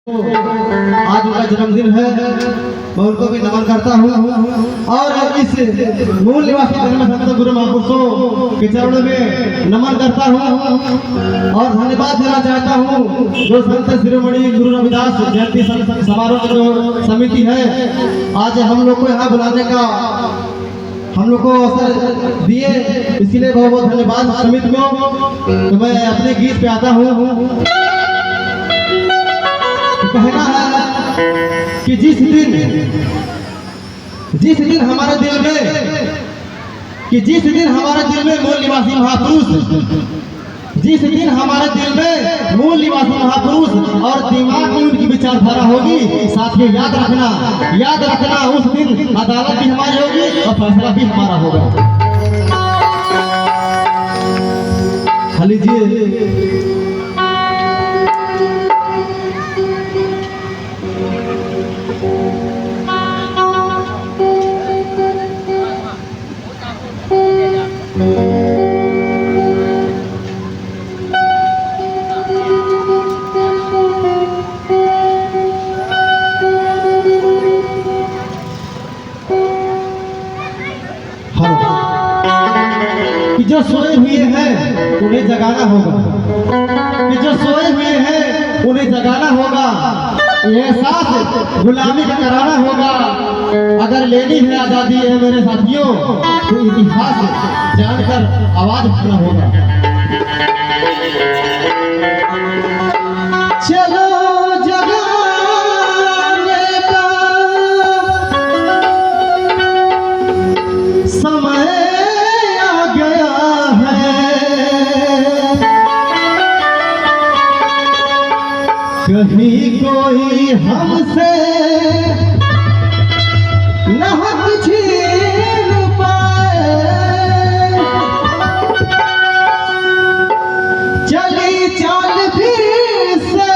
आज उनका जन्मदिन है, मैं उनको भी नमन करता हूँ और इस मूल निवासी धर्म संत गुरु महापुरुषों के चरणों में नमन करता हूँ और धन्यवाद देना चाहता हूँ जो संत शिरोमणि गुरु रविदास जयंती समारोह की जो समिति है, आज हम लोग को यहाँ बुलाने का हम लोग को अवसर दिए, इसलिए बहुत बहुत धन्यवाद समिति को। तो मैं अपने गीत पे आता हूँ। कहना है कि जिस दिन हमारे दिल में मूल निवासी महापुरुष, जिस दिन हमारे दिल में मूल निवासी महापुरुष और दिमाग में उनकी विचारधारा होगी, साथियों याद रखना उस दिन अदालत भी हमारी होगी और फैसला भी हमारा होगा। लीजिए कि जो सोए हुए हैं उन्हें जगाना होगा, कि जो सोए हुए हैं उन्हें जगाना होगा, एहसास गुलामी का कराना होगा। अगर लेनी है आजादी है मेरे साथियों, तो इतिहास जानकर आवाज उठाना होगा। चलो जगाने का समय कहीं कोई हमसे न हक छीन पाए, चली चाल फिर से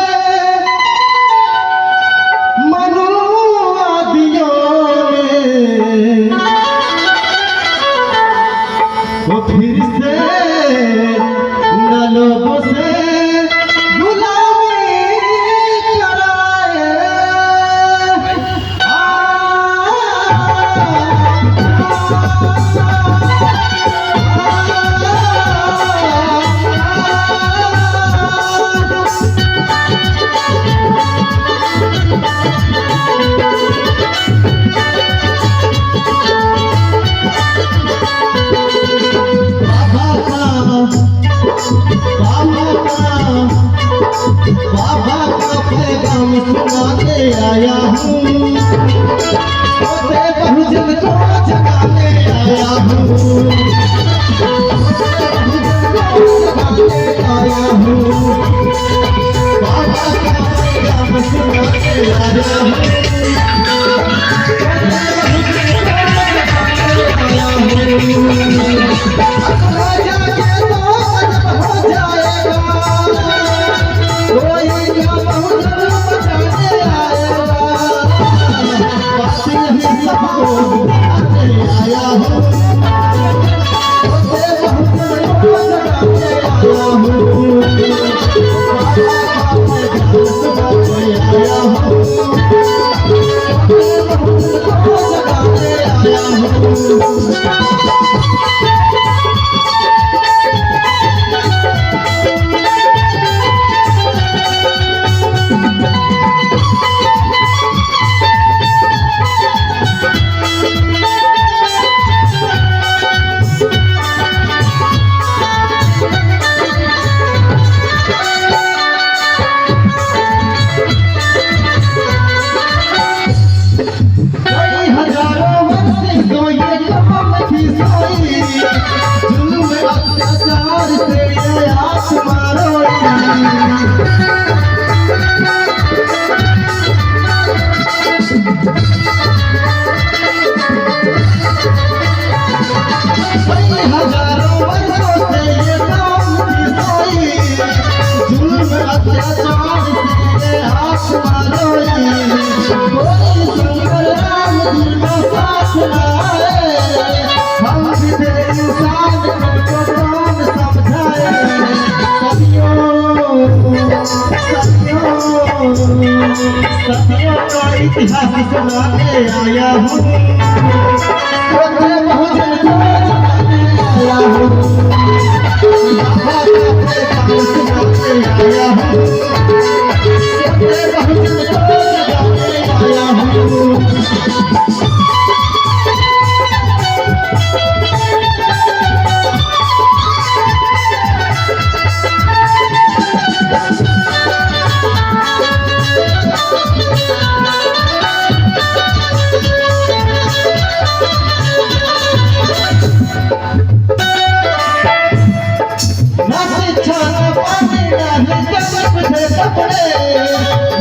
मनुवादियों ने, वो फिर से न लोगों से बाबा का पैगाम सुनाने आया हूँ, बहुजन को जगाने आया हूँ, बाबा का पैगाम सुनाने आया हूँ। हजारों वर्ष से ये काम की सोई सदियों का इतिहास सुनाने आया हूँ, बहुजन को जगाने आया हूँ, सुनाने आया हूँ, बहुजन को जगाने आया हूँ।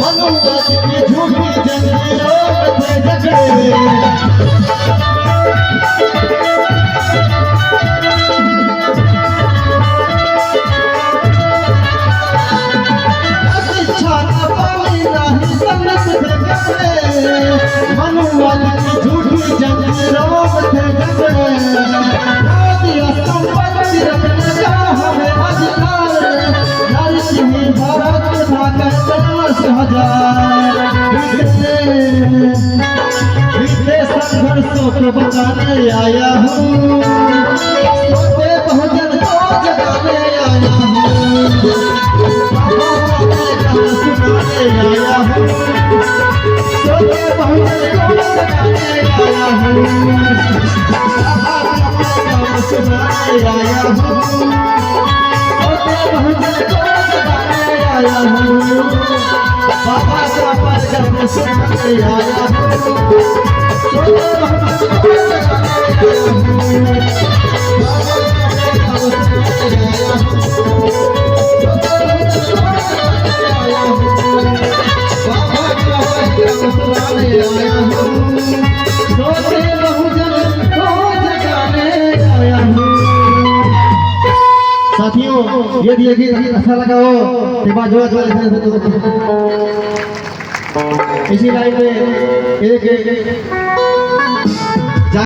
मनुवाद की झूठी जंजीरों में थे झगड़े, शिक्षा न पाई नहीं संगत थे झगड़े, मनुवाद की झूठी जंजीरों में थे झगड़े। संपत्ति रखने का हमें अधिकार, नरसिंह भारत था बीते संघर्षों को बताने आया हूँ, सोते बहुजन को जगाने आया हूँ, सुनाने आया हूँ, सोते बहुजन को जगाने आया हूँ, सुनाने आया हूँ, सोते बहुजन को जगाने आया हूँ, बाबा का परगट सुनाने आया हूँ, सोते बहुजन को जगाने आया हूँ, बाबा का परगट सुनाने आया हूँ, सोते बहुजन को जगाने आया हूँ, बाबा का परगट सुनाने आया हूँ, सोते बहुजन को जगाने आया हूँ। साथियों, यदि ये गीत अच्छा लगा हो तो बाजू इसी लाइन में एक